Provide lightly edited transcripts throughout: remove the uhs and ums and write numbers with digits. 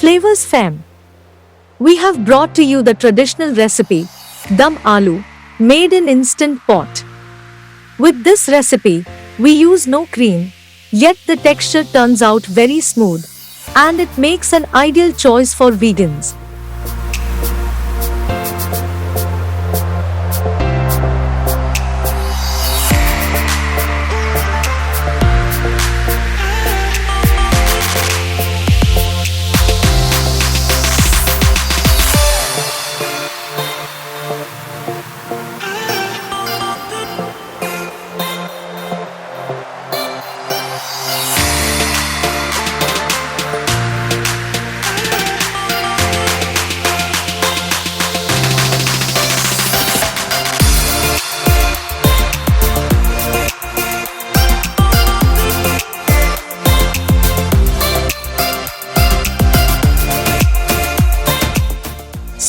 Flavors Fam. We have brought to you the traditional recipe, Dum Aloo, made in instant pot. With this recipe, we use no cream, yet the texture turns out very smooth, and it makes an ideal choice for vegans.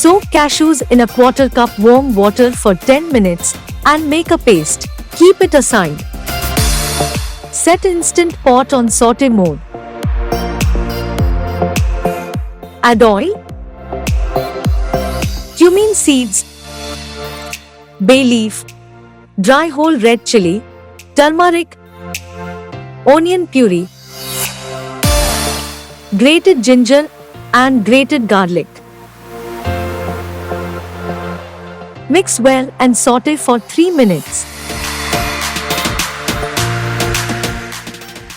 Soak cashews in a quarter cup warm water for 10 minutes and make a paste. Keep it aside. Set instant pot on saute mode. Add oil, cumin seeds, bay leaf, dry whole red chili, turmeric, onion puree, grated ginger and grated garlic. Mix well and saute for 3 minutes.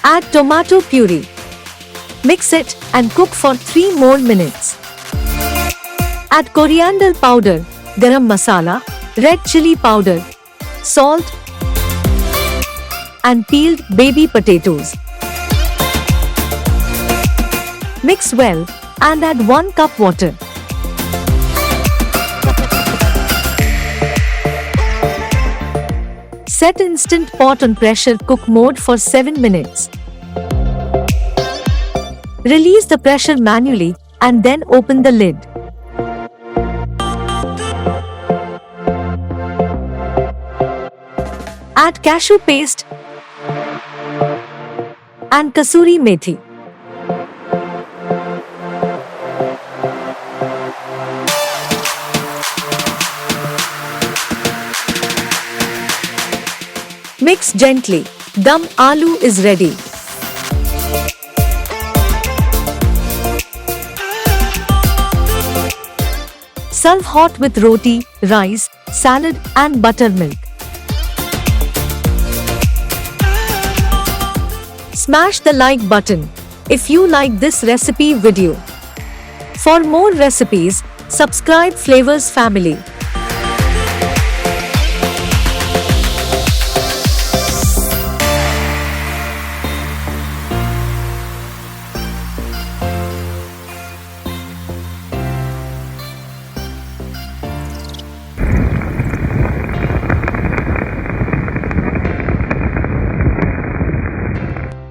Add tomato puree. Mix it and cook for 3 more minutes. Add coriander powder, garam masala, red chili powder, salt, and peeled baby potatoes. Mix well and add 1 cup water. Set instant pot on pressure cook mode for 7 minutes. Release the pressure manually and then open the lid. Add cashew paste and kasuri methi. Mix gently. Dum aloo is ready. Serve hot with roti, rice, salad and buttermilk. Smash the like button if you like this recipe video. For more recipes, subscribe Flavors Family.